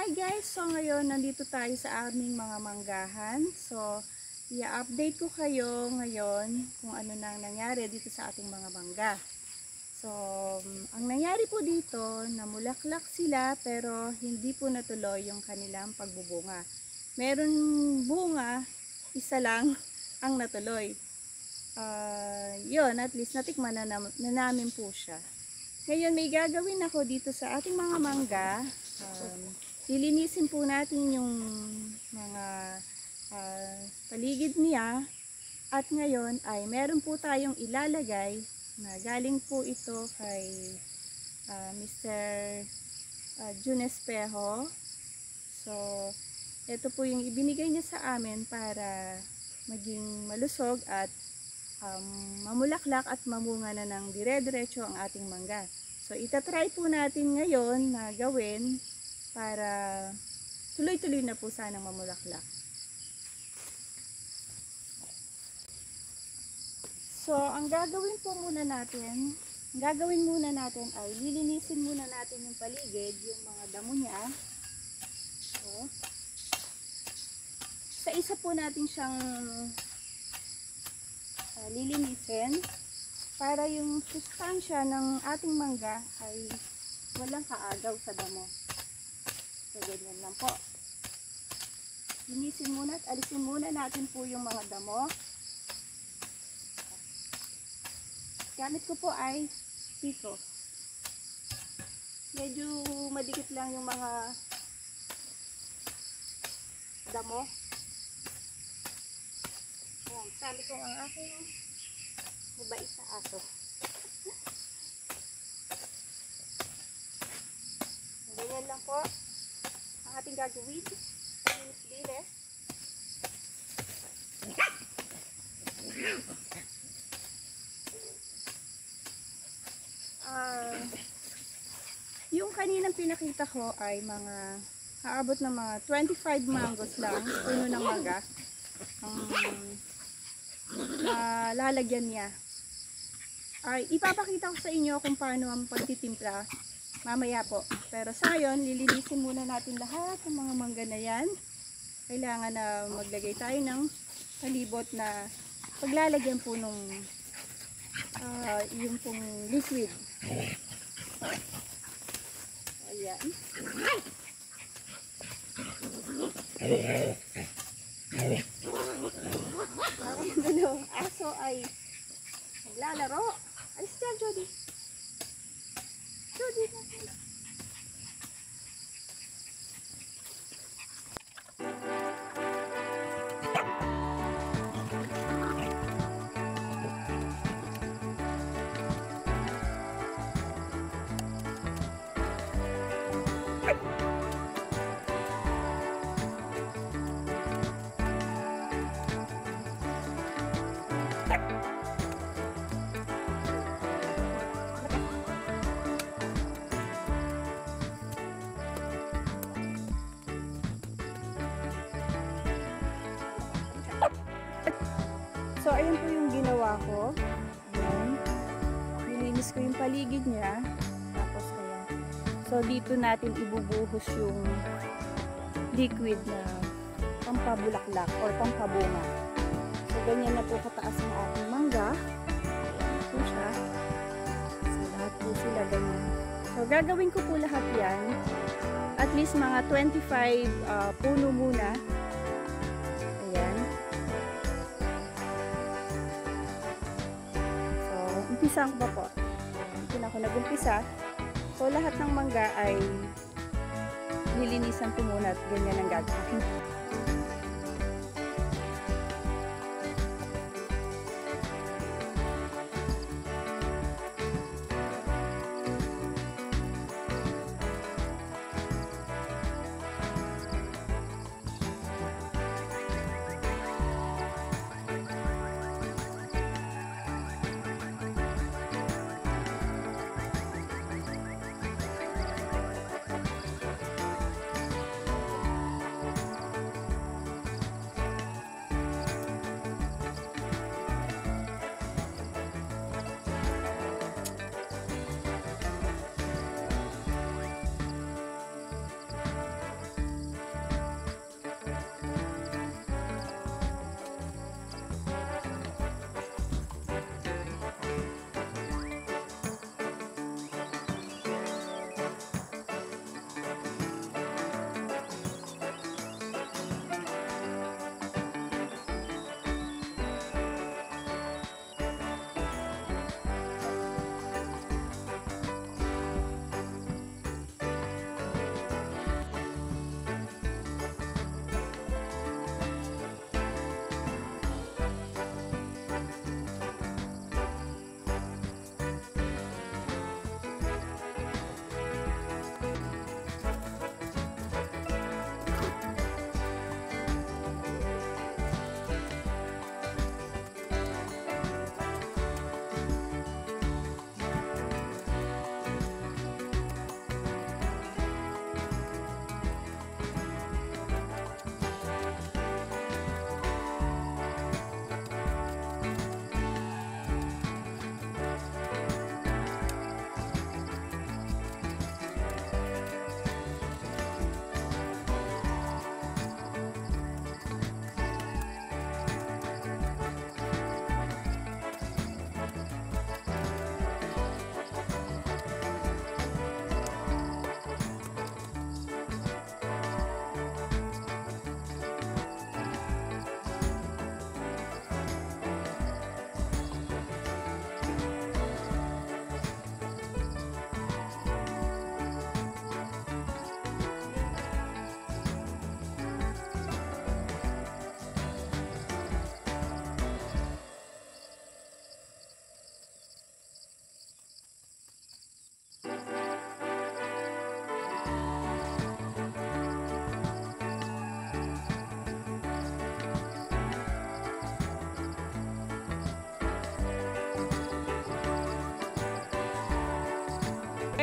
Hi guys! So ngayon nandito tayo sa aming mga manggahan. So i-update ko kayo ngayon kung ano nang nangyari dito sa ating mga mangga. So ang nangyari po dito, namulaklak sila pero hindi po natuloy yung kanilang pagbubunga. Meron bunga, isa lang ang natuloy. Yun, at least natikman na namin po siya. Ngayon may gagawin ako dito sa ating mga mangga. Lilinisin po natin yung mga paligid niya. At ngayon ay meron po tayong ilalagay na galing po ito kay Mr. June Espejo. So ito po yung ibinigay niya sa amin para maging malusog at mamulaklak at mamunga na ng dire-diretso ang ating mangga. So itatry po natin ngayon na gawin para tuloy-tuloy na po sanang mamulaklak. So ang gagawin muna natin ay lilinisin muna natin yung paligid, yung mga damo niya. So, sa isa po natin siyang lilinisin para yung sustansya ng ating mangga ay walang kaagaw sa damo. So ganyan lang po. Linisin muna at alisin muna natin po yung mga damo. Gamit ko po ay piko. Medyo madikit lang yung mga damo. Sabi ko ang aking mabait na aso. Ganyan lang po ang ating gagawin. Linis-linis. Yung kaninang pinakita ko ay mga aabot ng mga 25 mangoes lang, puno ng mangga. Lalagyan niya. Ipapakita ko sa inyo kung paano ang pagtitimpla mamaya po. Pero sa ngayon, lilinisin muna natin lahat ng mga mangga na yan. Kailangan na maglagay tayo ng palibot na paglalagyan po nung yung pong liquid. Ayan. Ang aso ay naglalaro. Alis dyan, Jody. Jody, so ayan po yung ginawa ko. Ayan. Nilinis ko yung paligid niya. Tapos ayan. So dito natin ibubuhos yung liquid na pampabulaklak or pampabunga. So ganyan na po kataas ang ating mangga. Ayan po siya. So lahat po sila ganyan. So gagawin ko po lahat yan. At least mga 25 puno muna. Umpisahan ko pa po. Ito na ako nag-umpisa. So lahat ng mangga ay nilinisan ko muna at ganyan ang gagawin.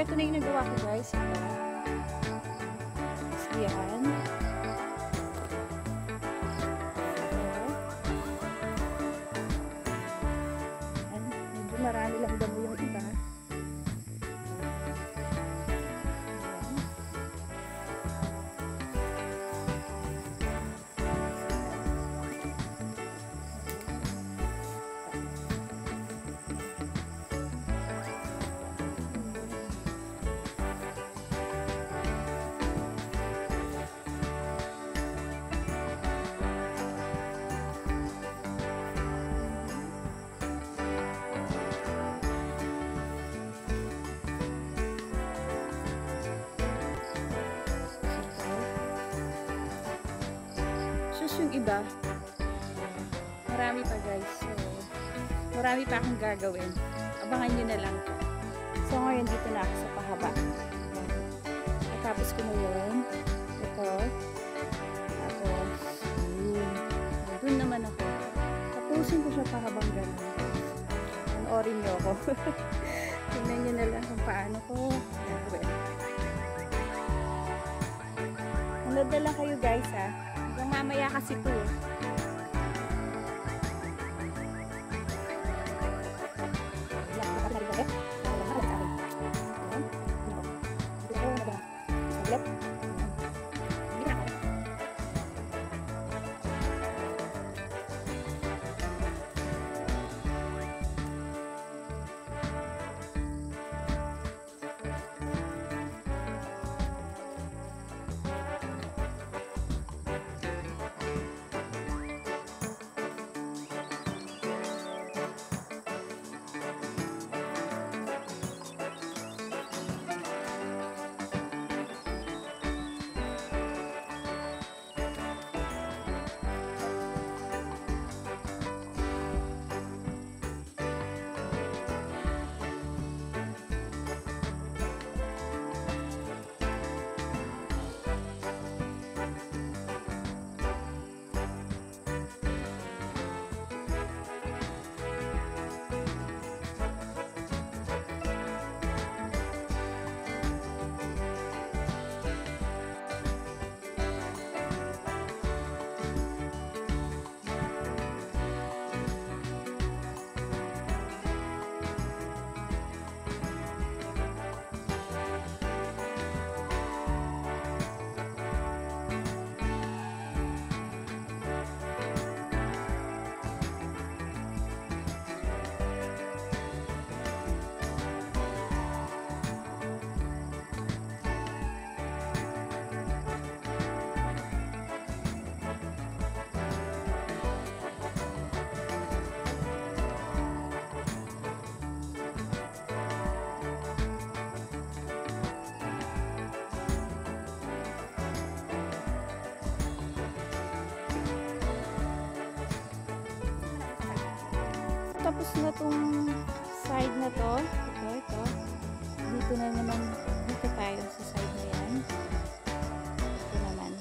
ito na yung nagawa ko guys. Ito. So, yan. Medyo marami lang damo yung iba. Yung iba, marami pa guys. So, marami pa akong gagawin. Abangan nyo na lang. So, ngayon dito na ako sa pahaba. Tapos ko na yun. Ito. Tapos, yun. Doon naman ako. Tapusin ko siya pahabang gano'n. Panoorin nyo ako. Tingnan nyo na lang kung paano ko gagawin. Manood na lang kayo guys ha. Hanggang mamaya kasi ito. Tapos na tong side na to. Ito. Dito na naman. Dito tayo sa side na yan. Ito naman.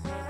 Salamat!